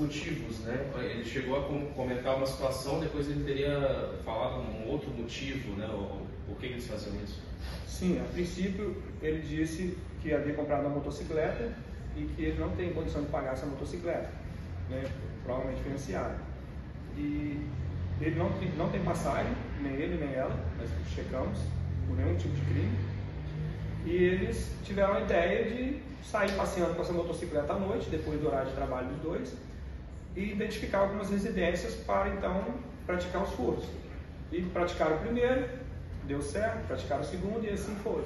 motivos, né? Ele chegou a comentar uma situação, depois ele teria falado um outro motivo, né? Por que eles faziam isso? Sim, a princípio ele disse que havia comprado uma motocicleta e que ele não tem condição de pagar essa motocicleta, né? Provavelmente financiada. E ele não tem passagem, nem ele nem ela, nós checamos, por nenhum tipo de crime. E eles tiveram a ideia de sair passeando com essa motocicleta à noite, depois do horário de trabalho dos dois, e identificar algumas residências para então praticar os furtos. E praticaram o primeiro, deu certo, praticaram o segundo e assim foi.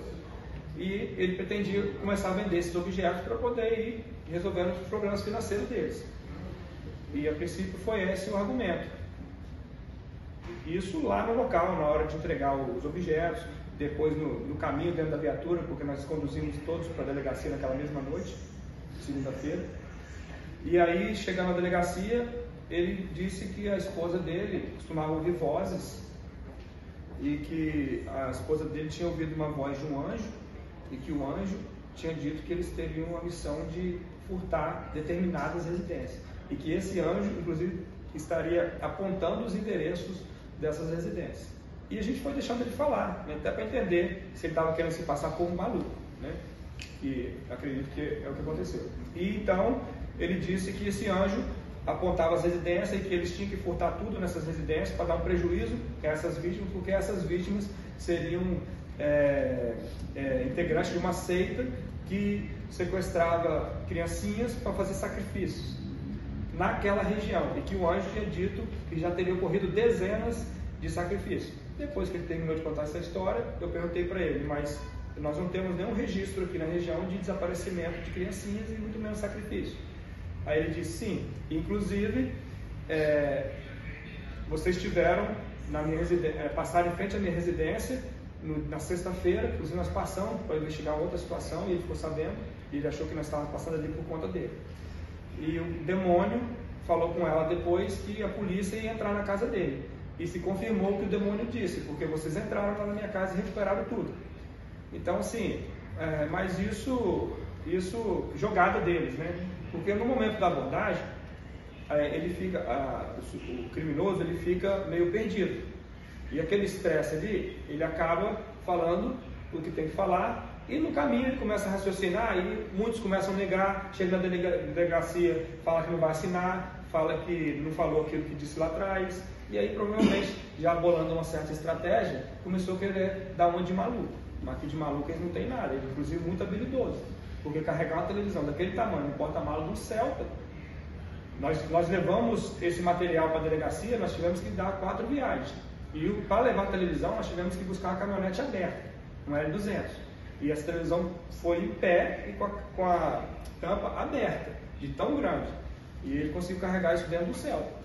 E ele pretendia começar a vender esses objetos para poder ir resolvendo os problemas financeiros deles. E a princípio foi esse o argumento. Isso lá no local, na hora de entregar os objetos, depois no caminho dentro da viatura, porque nós conduzimos todos para a delegacia naquela mesma noite, segunda-feira. E aí, chegando na delegacia, ele disse que a esposa dele costumava ouvir vozes e que a esposa dele tinha ouvido uma voz de um anjo e que o anjo tinha dito que eles teriam a missão de furtar determinadas residências e que esse anjo, inclusive, estaria apontando os endereços dessas residências. E a gente foi deixando ele falar, né, até para entender se ele estava querendo se passar por um maluco, né, que acredito que é o que aconteceu. E então ele disse que esse anjo apontava as residências e que eles tinham que furtar tudo nessas residências para dar um prejuízo a essas vítimas, porque essas vítimas seriam integrantes de uma seita que sequestrava criancinhas para fazer sacrifícios naquela região, e que o anjo tinha dito que já teria ocorrido dezenas de sacrifícios. Depois que ele terminou de contar essa história, eu perguntei para ele, mas nós não temos nenhum registro aqui na região de desaparecimento de criancinhas e muito menos sacrifício. Aí ele disse, sim, inclusive vocês tiveram na minha passaram em frente à minha residência na sexta-feira, inclusive nós passamos para investigar outra situação e ele ficou sabendo, e ele achou que nós estávamos passando ali por conta dele. E o demônio falou com ela depois que a polícia ia entrar na casa dele. E se confirmou o que o demônio disse, porque vocês entraram lá na minha casa e recuperaram tudo. Então, assim, mas isso jogada deles, né? Porque no momento da abordagem, ele fica, o criminoso ele fica meio perdido. E aquele estresse ali, ele acaba falando o que tem que falar, e no caminho ele começa a raciocinar, e muitos começam a negar, chega na delegacia, fala que não vai assinar, fala que não falou aquilo que disse lá atrás, e aí provavelmente, já bolando uma certa estratégia, começou a querer dar uma de maluco. Mas que de maluco eles não tem nada, ele inclusive muito habilidoso, porque carregar uma televisão daquele tamanho, no porta-malas de um Celta, nós levamos esse material para a delegacia, nós tivemos que dar 4 viagens, e para levar a televisão nós tivemos que buscar uma caminhonete aberta, uma L200, e essa televisão foi em pé e com a tampa aberta, de tão grande, e ele conseguiu carregar isso dentro do Celta.